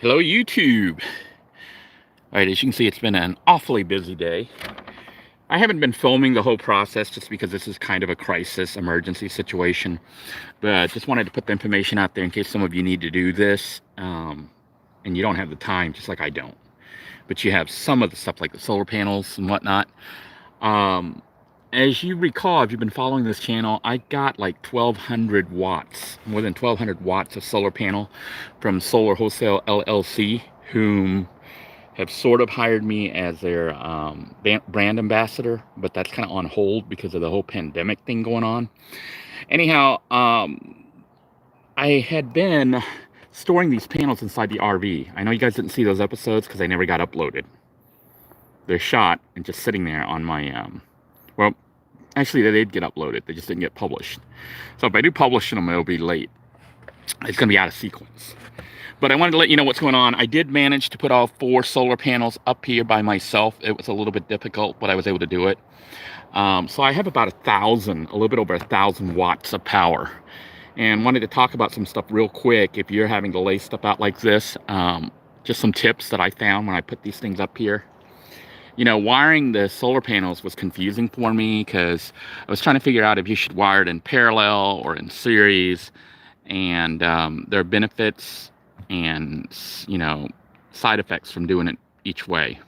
Hello, YouTube. All right, as you can see, it's been an awfully busy day. I haven't been filming the whole process just because this is kind of a crisis emergency situation, but just wanted to put the information out there in case some of you need to do this, and you don't have the time, just like I don't. But you have some of the stuff like the solar panels and whatnot. Um, as you recall, if you've been following this channel, I got like 1,200 watts, more than 1,200 watts of solar panel from Solar Wholesale LLC, whom have sort of hired me as their brand ambassador, but that's kind of on hold because of the whole pandemic thing going on. Anyhow, I had been storing these panels inside the RV. I know you guys didn't see those episodes because they never got uploaded. They're shot and just sitting there on my, well, actually they did get uploaded. They just didn't get published. So if I do publish them, it'll be late. It's going to be out of sequence. But I wanted to let you know what's going on. I did manage to put all 4 solar panels up here by myself. It was a little bit difficult, but I was able to do it. So I have about a little bit over 1,000 watts of power. And wanted to talk about some stuff real quick. If you're having to lay stuff out like this, just some tips that I found when I put these things up here. You know, wiring the solar panels was confusing for me because I was trying to figure out if you should wire it in parallel or in series. And there are benefits and, you know, side effects from doing it each way.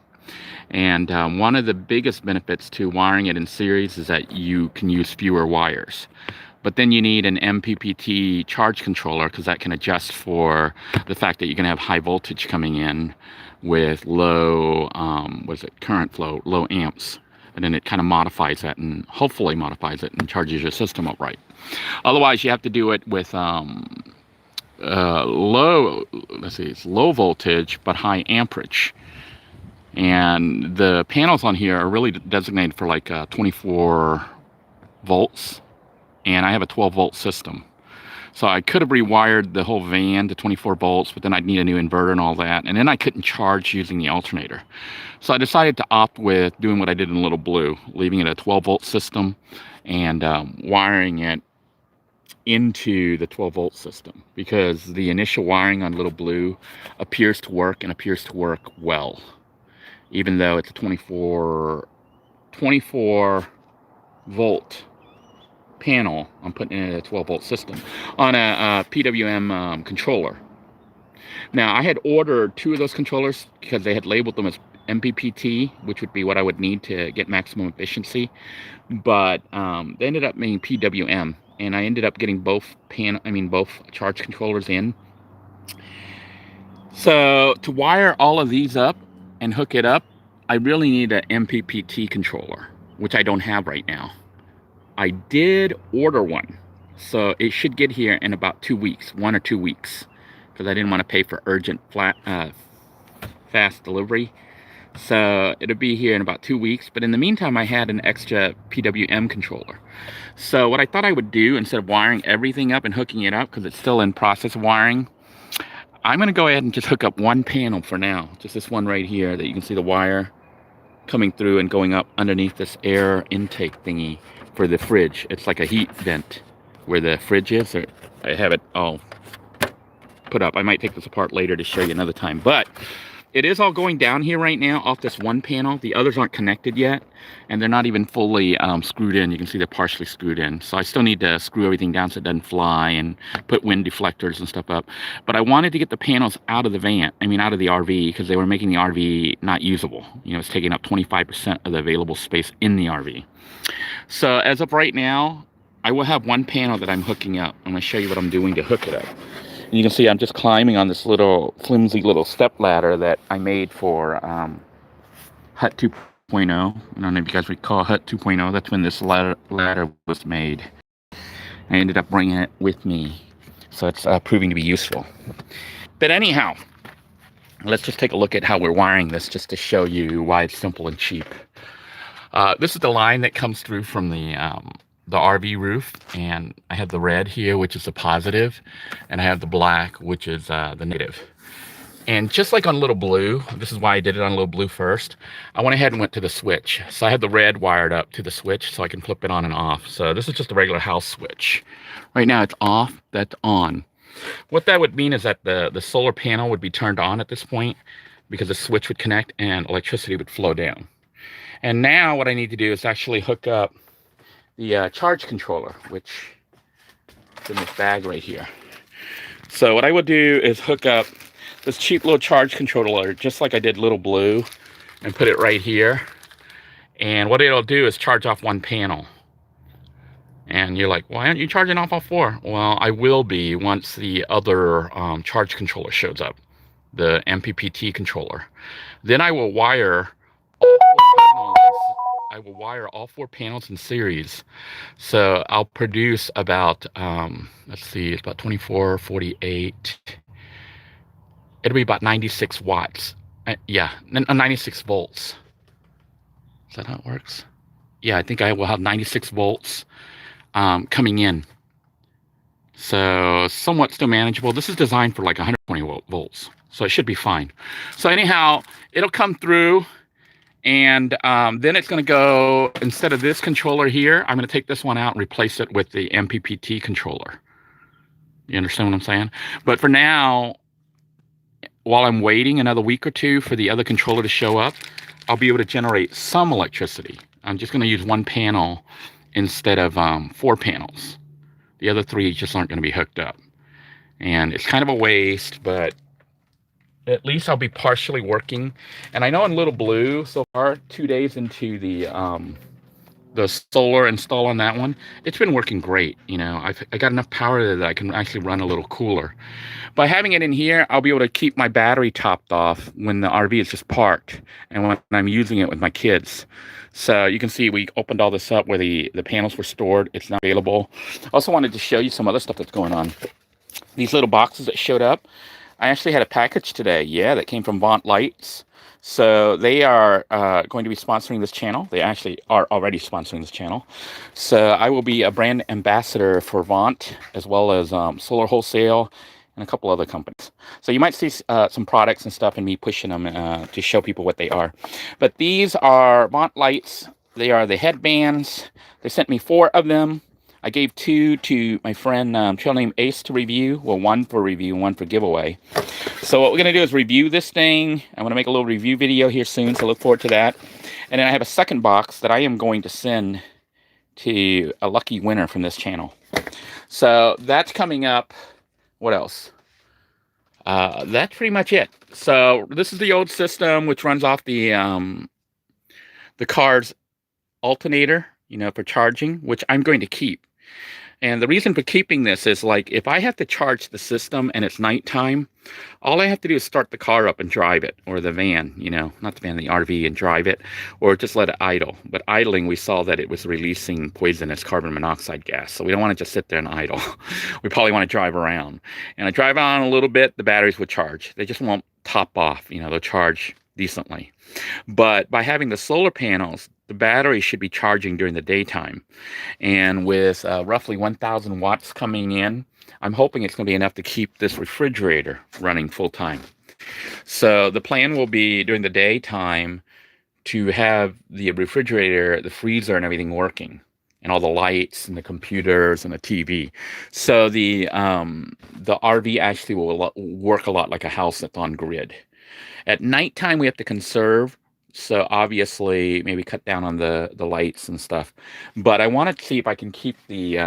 And one of the biggest benefits to wiring it in series is that you can use fewer wires. But then you need an MPPT charge controller because that can adjust for the fact that you're going to have high voltage coming in with low, current flow, low amps. And then it kind of modifies that and hopefully modifies it and charges your system up right. Otherwise, you have to do it with it's low voltage but high amperage, and the panels on here are really designated for like 24 volts, and I have a 12-volt system. So I could have rewired the whole van to 24 volts, but then I'd need a new inverter and all that, and then I couldn't charge using the alternator. So I decided to opt with doing what I did in Little Blue, leaving it a 12-volt system and wiring it into the 12-volt system, because the initial wiring on Little Blue appears to work and appears to work well, even though it's a 24 volt panel. I'm putting in a 12-volt system on a PWM controller. Now, I had ordered 2 of those controllers because they had labeled them as MPPT, which would be what I would need to get maximum efficiency, but they ended up being PWM. And I ended up getting both charge controllers in. So to wire all of these up and hook it up, I really need an MPPT controller, which I don't have right now. I did order one, so it should get here in about 2 weeks, 1 or 2 weeks, because I didn't want to pay for urgent fast delivery. So it'll be here in about 2 weeks, but in the meantime I had an extra PWM controller. So what I thought I would do, instead of wiring everything up and hooking it up because it's still in process of wiring, I'm going to go ahead and just hook up one panel for now, just this one right here that you can see the wire coming through and going up underneath this air intake thingy for the fridge. It's like a heat vent where the fridge is. Or I have it all put up. I might take this apart later to show you another time, but it is all going down here right now off this one panel. The others aren't connected yet, and they're not even fully screwed in. You can see they're partially screwed in. So I still need to screw everything down so it doesn't fly and put wind deflectors and stuff up. But I wanted to get the panels out of the out of the RV, because they were making the RV not usable. You know, it's taking up 25% of the available space in the RV. So as of right now, I will have one panel that I'm hooking up. I'm going to show you what I'm doing to hook it up. And you can see I'm just climbing on this little flimsy little step ladder that I made for Hut 2.0. I don't know if you guys recall Hut 2.0. That's when this ladder was made. I ended up bringing it with me, so it's proving to be useful. But anyhow, let's just take a look at how we're wiring this, just to show you why it's simple and cheap. This is the line that comes through from the RV roof, and I have the red here, which is the positive, and I have the black, which is the negative. And just like on Little Blue, this is why I did it on Little Blue first, I went ahead and went to the switch. So I had the red wired up to the switch so I can flip it on and off. So this is just a regular house switch. Right now it's off, that's on. What that would mean is that the solar panel would be turned on at this point because the switch would connect and electricity would flow down. And now what I need to do is actually hook up the charge controller, which is in this bag right here. So what I will do is hook up this cheap little charge controller, just like I did Little Blue, and put it right here. And what it'll do is charge off one panel. And you're like, why aren't you charging off all four? Well, I will be once the other charge controller shows up, the MPPT controller. Then I will wire all four panels in series. So I'll produce about, let's see, it's about 24, 48. It'll be about 96 watts. Yeah, 96 volts. Is that how it works? Yeah, I think I will have 96 volts coming in. So somewhat still manageable. This is designed for like 120 volts, so it should be fine. So anyhow, it'll come through, and then it's going to go, instead of this controller here, I'm going to take this one out and replace it with the MPPT controller. You understand what I'm saying? But for now, while I'm waiting another week or two for the other controller to show up, I'll be able to generate some electricity. I'm just going to use one panel instead of 4 panels. The other 3 just aren't going to be hooked up. And it's kind of a waste, but at least I'll be partially working. And I know in Little Blue, so far, 2 days into the solar install on that one, it's been working great. You know, I got enough power there that I can actually run a little cooler. By having it in here, I'll be able to keep my battery topped off when the RV is just parked and when I'm using it with my kids. So you can see we opened all this up where the panels were stored. It's now available. Also wanted to show you some other stuff that's going on. These little boxes that showed up, I actually had a package today, yeah, that came from Vaunt Lights. So they are going to be sponsoring this channel. They actually are already sponsoring this channel. So I will be a brand ambassador for Vaunt, as well as Solar Wholesale and a couple other companies. So you might see some products and stuff and me pushing them to show people what they are. But these are Vaunt Lights. They are the headbands. They sent me 4 of them. I gave 2 to my friend, trail name Ace, to review. Well, 1 for review, 1 for giveaway. So what we're going to do is review this thing. I'm going to make a little review video here soon, so look forward to that. And then I have a second box that I am going to send to a lucky winner from this channel. So that's coming up. What else? That's pretty much it. So this is the old system, which runs off the car's alternator, you know, for charging, which I'm going to keep. And the reason for keeping this is, like, if I have to charge the system and it's nighttime, all I have to do is start the car up and drive it, or the van, you know, not the van, the RV, and drive it, or just let it idle. But idling, we saw that it was releasing poisonous carbon monoxide gas. So we don't want to just sit there and idle. We probably want to drive around. And I drive on a little bit, the batteries would charge. They just won't top off, you know, they'll charge decently. But by having the solar panels, the battery should be charging during the daytime. And with roughly 1,000 watts coming in, I'm hoping it's going to be enough to keep this refrigerator running full time. So the plan will be during the daytime to have the refrigerator, the freezer, and everything working, and all the lights and the computers and the TV. So the RV actually will work a lot like a house that's on grid. At nighttime, we have to conserve. So obviously, maybe cut down on the lights and stuff. But I want to see if I can keep the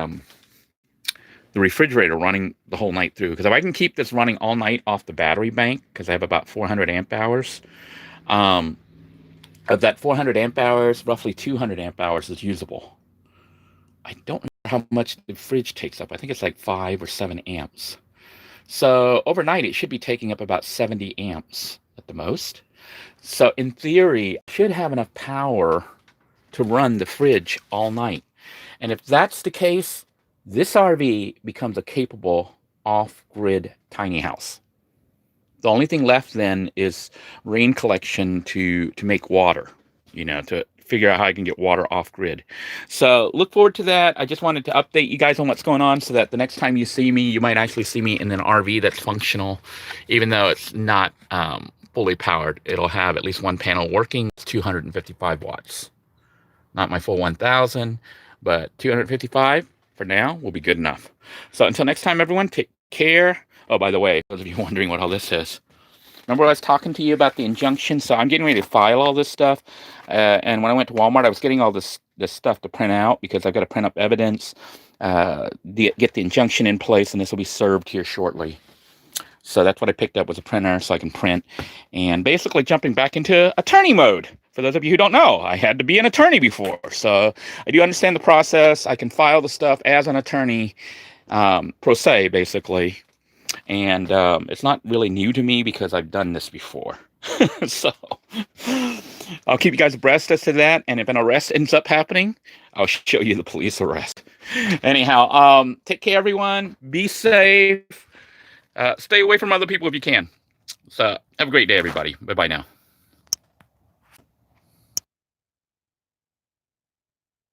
refrigerator running the whole night through. Because if I can keep this running all night off the battery bank, because I have about 400 amp hours, of that 400 amp hours, roughly 200 amp hours is usable. I don't know how much the fridge takes up. I think it's like 5 or 7 amps. So overnight, it should be taking up about 70 amps at the most. So in theory, I should have enough power to run the fridge all night. And if that's the case, this RV becomes a capable off-grid tiny house. The only thing left then is rain collection to make water, you know, to figure out how I can get water off-grid. So look forward to that. I just wanted to update you guys on what's going on so that the next time you see me, you might actually see me in an RV that's functional, even though it's not fully powered. It'll have at least one panel working. It's 255 watts. Not my full 1,000, but 255 for now will be good enough. So until next time, everyone, take care. Oh, by the way, those of you wondering what all this is. Remember I was talking to you about the injunction? So I'm getting ready to file all this stuff. And when I went to Walmart, I was getting all this stuff to print out because I've got to print up evidence, get the injunction in place, and this will be served here shortly. So that's what I picked up, was a printer so I can print. And basically jumping back into attorney mode. For those of you who don't know, I had to be an attorney before. So I do understand the process. I can file the stuff as an attorney, pro se, basically. And it's not really new to me because I've done this before. So I'll keep you guys abreast as to that. And if an arrest ends up happening, I'll show you the police arrest. Anyhow, take care, everyone. Be safe. Stay away from other people if you can. So have a great day, everybody. Bye-bye now.